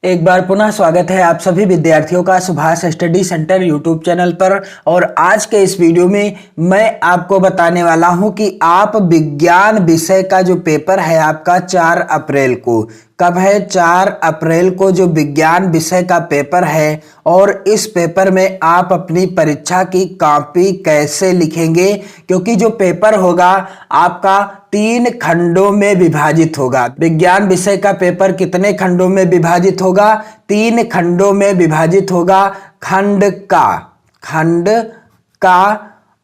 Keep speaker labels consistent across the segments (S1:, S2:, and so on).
S1: एक बार पुनः स्वागत है आप सभी विद्यार्थियों का Subhash study centre YouTube channel पर। और आज के इस वीडियो में मैं आपको बताने वाला हूं कि आप विज्ञान विषय का जो पेपर है आपका 4 अप्रैल को, कब है 4 अप्रैल को जो विज्ञान विषय का पेपर है, और इस पेपर में आप अपनी परीक्षा की कॉपी कैसे लिखेंगे, क्योंकि जो पेपर होगा आपका 3 खंडों में विभाजित होगा। विज्ञान विषय का पेपर कितने खंडों में विभाजित होगा? 3 खंडों में विभाजित होगा। खंड का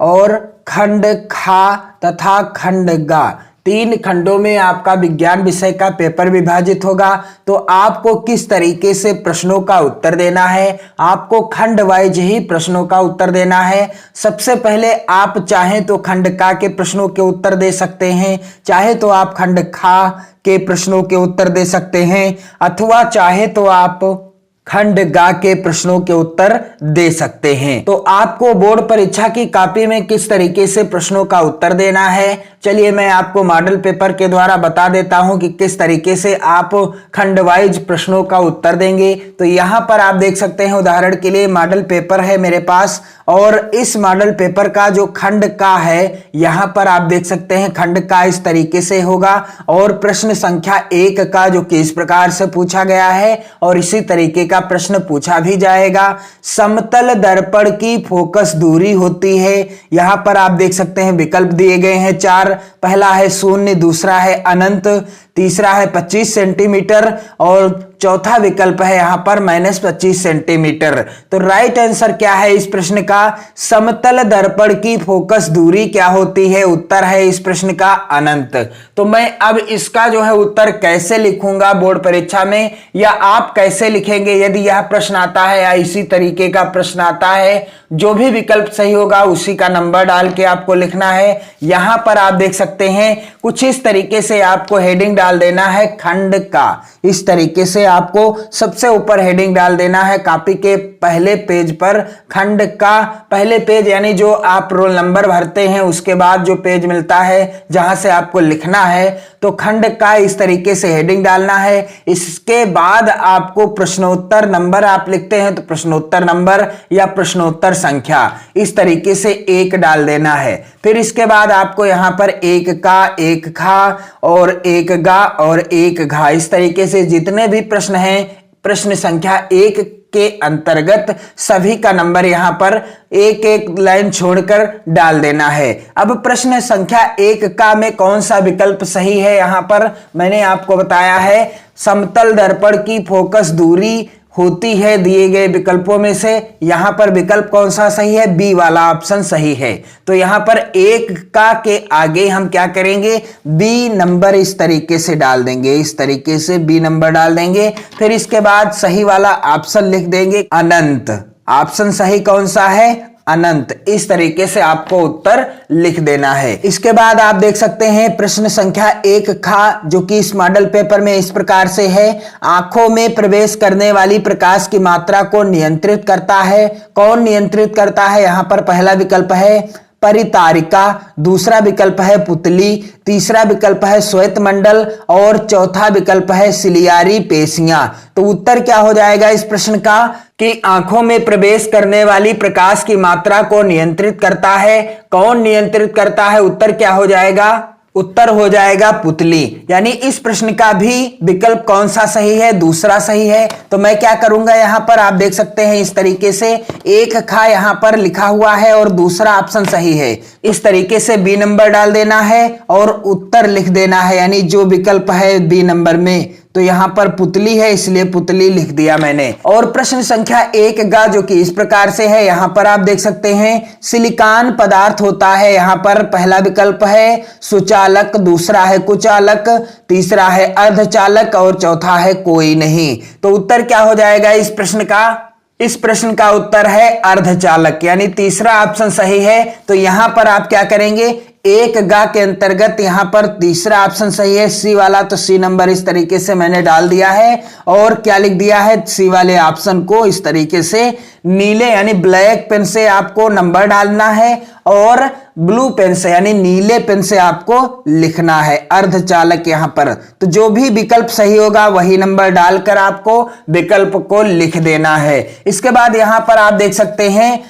S1: और खंड खा तथा खंड गा, 3 खंडों में आपका विज्ञान विषय का पेपर विभाजित होगा। तो आपको किस तरीके से प्रश्नों का उत्तर देना है, आपको खंड वाइज ही प्रश्नों का उत्तर देना है। सबसे पहले आप चाहें तो खंड का के प्रश्नों के उत्तर दे सकते हैं, चाहे तो आप खंड खा के प्रश्नों के उत्तर दे सकते हैं, अथवा चाहे तो आप खंड गा के प्रश्नों के उत्तर दे सकते हैं। तो आपको बोर्ड परीक्षा की कॉपी में किस तरीके से प्रश्नों का उत्तर देना है, चलिए मैं आपको मॉडल पेपर के द्वारा बता देता हूं कि किस तरीके से आप खंड वाइज प्रश्नों का उत्तर देंगे। तो यहां पर आप देख सकते हैं, उदाहरण के लिए मॉडल पेपर है मेरे पास, और इस मॉडल पेपर का जो खंड का है यहां पर आप देख सकते हैं खंड का इस तरीके से होगा। और प्रश्न संख्या 1 का जो कि इस प्रकार से पूछा गया है, और इसी तरीके का प्रश्न पूछा भी जाएगा। समतल दर्पण की फोकस दूरी होती है, यहां पर आप देख सकते हैं विकल्प दिए गए हैं 4। पहला है 0, दूसरा है अनंत, तीसरा है 25 सेंटीमीटर, और चौथा विकल्प है यहां पर -25 सेंटीमीटर। तो राइट आंसर क्या है इस प्रश्न का? समतल दर्पण की फोकस दूरी क्या होती है? उत्तर है इस प्रश्न का अनंत। तो मैं अब इसका जो है उत्तर कैसे लिखूंगा बोर्ड परीक्षा में, या आप कैसे लिखेंगे यदि यह प्रश्न आता है या इसी तरीके का प्रश्न आता है, जो भी विकल्प सही होगा उसी का नंबर डाल के आपको लिखना है। यहां पर आप देख सकते हैं कुछ इस तरीके से आपको हेडिंग डाल देना है खंड का। इस तरीके से आपको सबसे ऊपर हेडिंग डाल देना है कॉपी के पहले पेज पर, खंड का पहले पेज, यानी जो आप रोल नंबर भरते हैं उसके बाद जो पेज मिलता है जहां से आपको लिखना है, तो खंड का इस तरीके से हेडिंग डालना है। इसके बाद आपको प्रश्नोत्तर नंबर आप लिखते हैं तो प्रश्नोत्तर नंबर या प्रश्नोत्तर संख्या इस तरीके से 1 डाल देना है। फिर इसके बाद आपको यहां पर 1 का, 1 खा और 1 गा और 1 घा, इस तरीके से जितने भी प्रश्न हैं प्रश्न संख्या 1 के अंतर्गत सभी का नंबर यहां पर एक एक लाइन छोड़कर डाल देना है। अब प्रश्न संख्या 1 का में कौन सा विकल्प सही है, यहां पर मैंने आपको बताया है समतल दर्पण की फोकस दूरी होती है दिए गए विकल्पों में से। यहां पर विकल्प कौन सा सही है? बी वाला ऑप्शन सही है। तो यहां पर 1 का के आगे हम क्या करेंगे? बी नंबर इस तरीके से डाल देंगे, इस तरीके से बी नंबर डाल देंगे। फिर इसके बाद सही वाला ऑप्शन लिख देंगे अनंत। ऑप्शन सही कौन सा है? अनंत। इस तरीके से आपको उत्तर लिख देना है। इसके बाद आप देख सकते हैं प्रश्न संख्या 1 खा, जो कि इस मॉडल पेपर में इस प्रकार से है। आंखों में प्रवेश करने वाली प्रकाश की मात्रा को नियंत्रित करता है। कौन नियंत्रित करता है? यहां पर पहला विकल्प है परितारिका, दूसरा विकल्प है पुतली, तीसरा विकल्प है श्वेत मंडल, और चौथा विकल्प है सिलियारी पेशियां। तो उत्तर क्या हो जाएगा इस प्रश्न का कि आंखों में प्रवेश करने वाली प्रकाश की मात्रा को नियंत्रित करता है। कौन नियंत्रित करता है? उत्तर क्या हो जाएगा? उत्तर हो जाएगा पुतली। यानी इस प्रश्न का भी विकल्प कौन सा सही है? दूसरा सही है। तो मैं क्या करूंगा, यहां पर आप देख सकते हैं इस तरीके से 1 खा यहां पर लिखा हुआ है और दूसरा ऑप्शन सही है, इस तरीके से बी नंबर डाल देना है और उत्तर लिख देना है, यानी जो विकल्प है बी नंबर में। तो यहां पर पुतली है इसलिए पुतली लिख दिया मैंने। और प्रश्न संख्या 1 गा, जो कि इस प्रकार से है, यहां पर आप देख सकते हैं सिलिकॉन पदार्थ होता है। यहां पर पहला विकल्प है सुचालक, दूसरा है कुचालक, तीसरा है अर्धचालक और चौथा है कोई नहीं। तो उत्तर क्या हो जाएगा इस प्रश्न का? इस प्रश्न का उत्तर है अर्धचालक, यानी तीसरा ऑप्शन सही है। तो यहां पर आप क्या करेंगे? एक गा के अंतर्गत यहाँ पर तीसरा ऑप्शन सही है, सी वाला। तो सी नंबर इस तरीके से मैंने डाल दिया है। और क्या लिख दिया है, सी वाले ऑप्शन को इस तरीके से नीले यानी ब्लैक पेन से आपको नंबर डालना है और ब्लू पेन से यानी नीले पेन से आपको लिखना है अर्धचालक यहां पर। तो जो भी विकल्प सही होगा वही नंबर डालकर आपको विकल्प को लिख देना है। इसके बाद यहां पर आप देख सकते हैं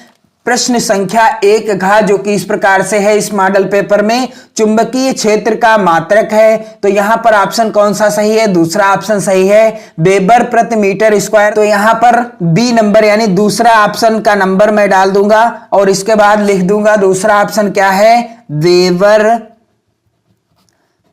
S1: प्रश्न संख्या 1 घ जो कि इस प्रकार से है इस मॉडल पेपर में, चुंबकीय क्षेत्र का मात्रक है। तो यहां पर ऑप्शन कौन सा सही है, दूसरा ऑप्शन सही है, वेबर प्रति मीटर स्क्वायर। तो यहां पर बी नंबर यानी दूसरा ऑप्शन का नंबर मैं डाल दूंगा और इसके बाद लिख दूंगा दूसरा ऑप्शन क्या है, वेबर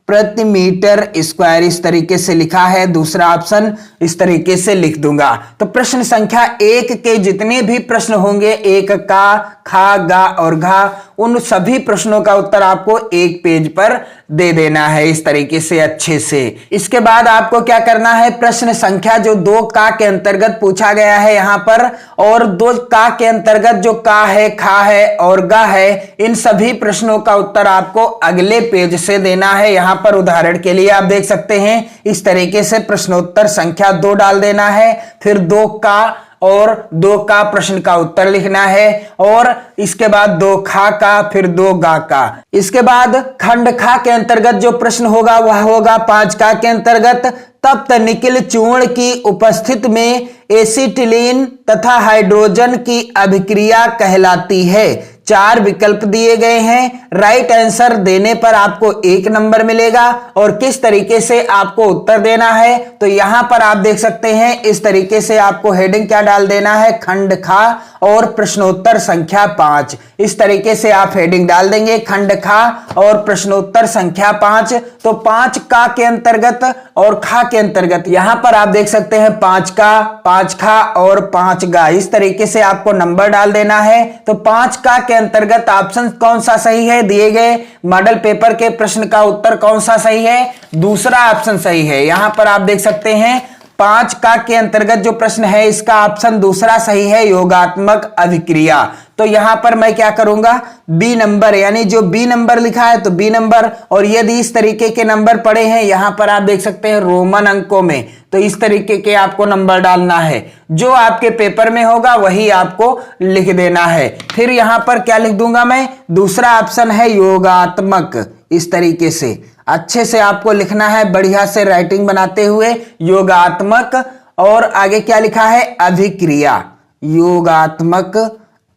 S1: प्रति मीटर स्क्वायर। इस तरीके से लिखा है, दूसरा ऑप्शन इस तरीके से लिख दूंगा। तो प्रश्न संख्या 1 के जितने भी प्रश्न होंगे, एक का, खा, गा और घा, उन सभी प्रश्नों का उत्तर आपको एक पेज पर दे देना है इस तरीके से अच्छे से। इसके बाद आपको क्या करना है, प्रश्न संख्या जो 2 का के अंतर्गत पूछा गया है यहां पर, और 2 का के अंतर्गत जो का है, खा है और गा है, इन सभी प्रश्नों का उत्तर आपको अगले पेज से देना है। यहां पर उदाहरण के लिए आप देख सकते हैं इस तरीके से प्रश्नोत्तर संख्या 2 डाल देना है, फिर 2 का और 2 का प्रश्न का उत्तर लिखना है, और इसके बाद 2 खा का, फिर 2 गा का। इसके बाद खंड खा के अंतर्गत जो प्रश्न होगा वह होगा 5 का के अंतर्गत, तप्त निकिल चूर्ण की उपस्थिति में एसिटिलीन तथा हाइड्रोजन की अभिक्रिया कहलाती है। 4 विकल्प दिए गए हैं, राइट आंसर देने पर आपको 1 नंबर मिलेगा और किस तरीके से आपको उत्तर देना है, तो यहां पर आप देख सकते हैं इस तरीके से आपको हेडिंग क्या डाल देना है, खंड खा और प्रश्नोत्तर संख्या 5। इस तरीके से आप हेडिंग डाल देंगे, खंड खा और प्रश्नोत्तर संख्या 5। तो 5 का के अंतर्गत और खा के अंतर्गत यहां पर आप देख सकते हैं 5 का, 5 खा और 5 गा, इस तरीके से आपको नंबर डाल देना है। तो 5 का के अंतर्गत ऑप्शन कौन सा सही है, दिए गए मॉडल पेपर के प्रश्न का उत्तर कौन सा सही है, दूसरा ऑप्शन सही है। यहां पर आप देख सकते हैं 5 का के अंतर्गत जो प्रश्न है इसका ऑप्शन दूसरा सही है, योगात्मक अभिक्रिया। तो यहां पर मैं क्या करूंगा, बी नंबर यानी जो बी नंबर लिखा है तो बी नंबर, और यदि इस तरीके के नंबर पड़े हैं यहां पर आप देख सकते हैं रोमन अंकों में, तो इस तरीके के आपको नंबर डालना है, जो आपके पेपर में होगा वही आपको लिख देना है। फिर यहां पर क्या लिख दूंगा मैं, दूसरा ऑप्शन है योगात्मक। इस तरीके से अच्छे से आपको लिखना है, बढ़िया से राइटिंग बनाते हुए, योगात्मक, और आगे क्या लिखा है, अभिक्रिया, योगात्मक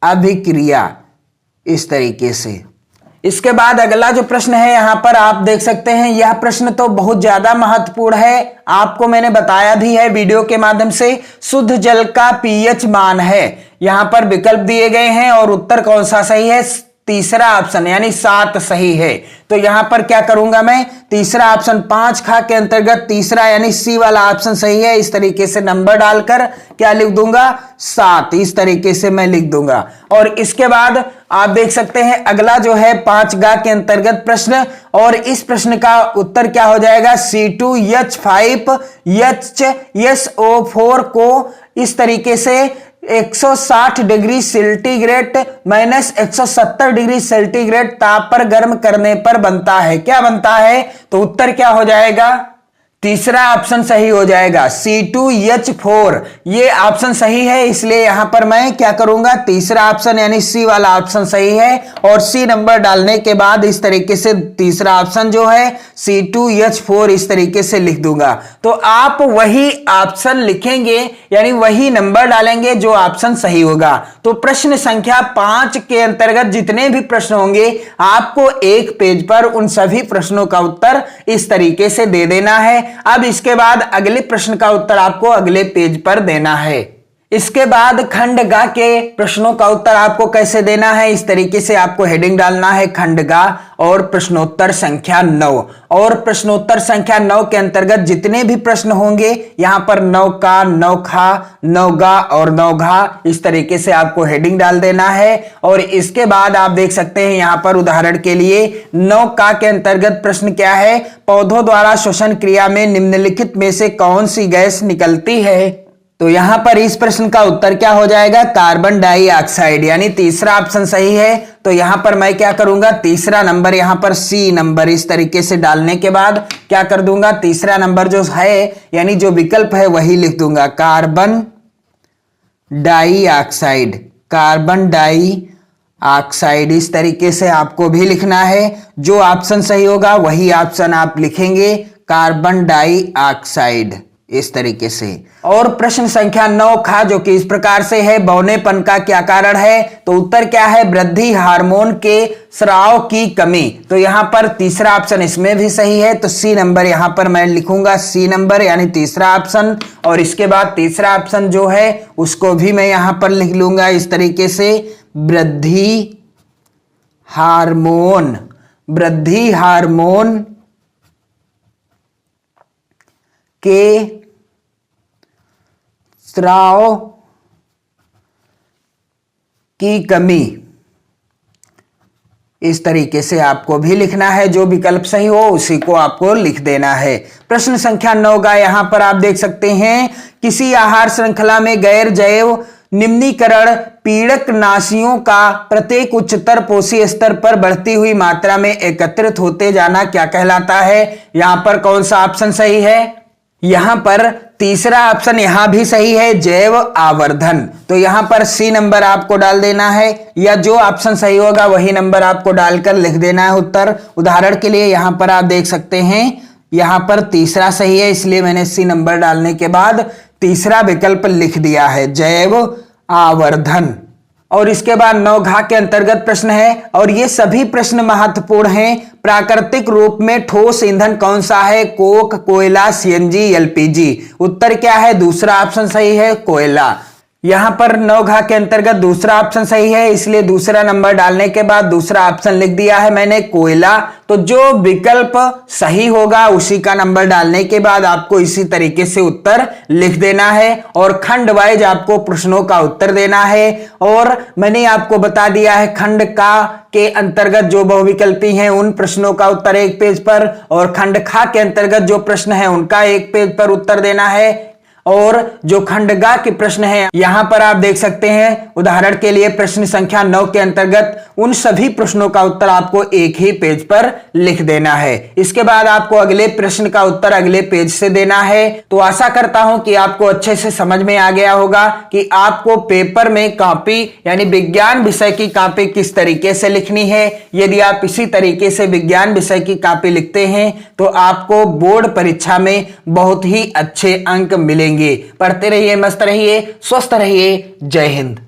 S1: अभिक्रिया, इस तरीके से। इसके बाद अगला जो प्रश्न है यहां पर आप देख सकते हैं, यह प्रश्न तो बहुत ज्यादा महत्वपूर्ण है, आपको मैंने बताया भी है वीडियो के माध्यम से। शुद्ध जल का पीएच मान है, यहां पर विकल्प दिए गए हैं और उत्तर कौन सा सही है, तीसरा ऑप्शन यानी 7 सही है। तो यहां पर क्या करूंगा मैं, तीसरा ऑप्शन 5 खा के अंतर्गत तीसरा यानी सी वाला ऑप्शन सही है, इस तरीके से नंबर डालकर क्या लिख दूंगा, 7, इस तरीके से मैं लिख दूंगा। और इसके बाद आप देख सकते हैं अगला जो है 5 गा के अंतर्गत प्रश्न, और इस प्रश्न का उत्तर क्या हो जाएगा, C2H5HSO4 को इस तरीके से 160 degree centigrade minus 170 degree centigrade ताप पर गर्म करने पर बनता है। क्या बनता है, तो उत्तर क्या हो जाएगा, तीसरा ऑप्शन सही हो जाएगा, C2H4। ये ऑप्शन सही है, इसलिए यहां पर मैं क्या करूंगा, तीसरा ऑप्शन यानी सी वाला ऑप्शन सही है, और सी नंबर डालने के बाद इस तरीके से तीसरा ऑप्शन जो है C2H4 इस तरीके से लिख दूंगा। तो आप वही ऑप्शन लिखेंगे यानी वही नंबर डालेंगे जो ऑप्शन सही होगा। तो प्रश्न संख्या 5 के अंतर्गत जितने भी प्रश्न होंगे आपको एक पेज पर उन सभी प्रश्नों का उत्तर इस तरीके से दे देना है। अब इसके बाद अगले प्रश्न का उत्तर आपको अगले पेज पर देना है। इसके बाद खंड गा के प्रश्नों का उत्तर आपको कैसे देना है, इस तरीके से आपको हेडिंग डालना है, खंड गा और प्रश्नोत्तर संख्या 9। और प्रश्नोत्तर संख्या 9 के अंतर्गत जितने भी प्रश्न होंगे यहां पर 9 का, 9 खा, 9 गा और 9 घा, इस तरीके से आपको हेडिंग डाल देना है। और इसके बाद आप देख सकते हैं यहां पर उदाहरण के लिए 9 का के अंतर्गत प्रश्न क्या है, पौधों द्वारा श्वसन क्रिया में निम्नलिखित में से कौन सी गैस निकलती है। तो यहां पर इस प्रश्न का उत्तर क्या हो जाएगा, कार्बन डाइऑक्साइड, यानी तीसरा ऑप्शन सही है। तो यहां पर मैं क्या करूंगा, तीसरा नंबर यहां पर सी नंबर इस तरीके से डालने के बाद क्या कर दूंगा, तीसरा नंबर जो है यानी जो विकल्प है वही लिख दूंगा, कार्बन डाइऑक्साइड। कार्बन डाइऑक्साइड इस तरीके से आपको भी लिखना है। जो ऑप्शन सही होगा वही ऑप्शन आप लिखेंगे, कार्बन डाइऑक्साइड, इस तरीके से। और प्रश्न संख्या 9 खा, जो कि इस प्रकार से है, बौनेपन का क्या कारण है। तो उत्तर क्या है, वृद्धि हार्मोन के स्राव की कमी। तो यहां पर तीसरा ऑप्शन इसमें भी सही है, तो सी नंबर यहां पर मैं लिखूंगा, सी नंबर यानी तीसरा ऑप्शन। और इसके बाद तीसरा ऑप्शन जो है उसको भी मैं यहां पर लिख लूंगा इस तरीके से, वृद्धि हार्मोन, वृद्धि हार्मोन के स्राव की कमी, इस तरीके से आपको भी लिखना है। जो विकल्प सही हो उसी को आपको लिख देना है। प्रश्न संख्या 9 का यहां पर आप देख सकते हैं, किसी आहार श्रृंखला में गैर जैव निम्नीकरण पीड़क नाशियों का प्रत्येक उच्चतर पोषी स्तर पर बढ़ती हुई मात्रा में एकत्रित होते जाना क्या कहलाता है। यहां पर कौन सा ऑप्शन सही है, यहां पर तीसरा ऑप्शन यहां भी सही है, जैव आवर्धन। तो यहां पर सी नंबर आपको डाल देना है, या जो ऑप्शन सही होगा वही नंबर आपको डालकर लिख देना है उत्तर। उदाहरण के लिए यहां पर आप देख सकते हैं, यहां पर तीसरा सही है, इसलिए मैंने सी नंबर डालने के बाद तीसरा विकल्प लिख दिया है, जैव आवर्धन। और इसके बाद 9 घा के अंतर्गत प्रश्न है, और ये सभी प्रश्न महत्वपूर्ण हैं। प्राकृतिक रूप में ठोस ईंधन कौन सा है, कोक, कोयला, सीएनजी, एलपीजी। उत्तर क्या है, दूसरा ऑप्शन सही है, कोयला। यहां पर 9 घा के अंतर्गत दूसरा ऑप्शन सही है, इसलिए दूसरा नंबर डालने के बाद दूसरा ऑप्शन लिख दिया है मैंने, कोयला। तो जो विकल्प सही होगा उसी का नंबर डालने के बाद आपको इसी तरीके से उत्तर लिख देना है, और खंड वाइज आपको प्रश्नों का उत्तर देना है। और मैंने आपको बता दिया है, खंड का के अंतर्गत जो बहुविकल्पी हैं उन प्रश्नों का उत्तर एक पेज पर, और खंड खा के अंतर्गत जो प्रश्न है उनका एक पेज पर उत्तर देना है। और जो खंडगा के प्रश्न है यहां पर आप देख सकते हैं, उदाहरण के लिए प्रश्न संख्या 9 के अंतर्गत उन सभी प्रश्नों का उत्तर आपको एक ही पेज पर लिख देना है। इसके बाद आपको अगले प्रश्न का उत्तर अगले पेज से देना है। तो आशा करता हूं कि आपको अच्छे से समझ में आ गया होगा कि आपको पेपर में कॉपी यानी विज्ञान विषय की कॉपी किस तरीके से लिखनी है। यदि आप इसी तरीके से विज्ञान विषय की कॉपी लिखते हैं तो आपको बोर्ड परीक्षा में बहुत ही अच्छे अंक मिलेंगे। पढ़ते रहिए, मस्त रहिए, स्वस्थ रहिए। जय हिंद।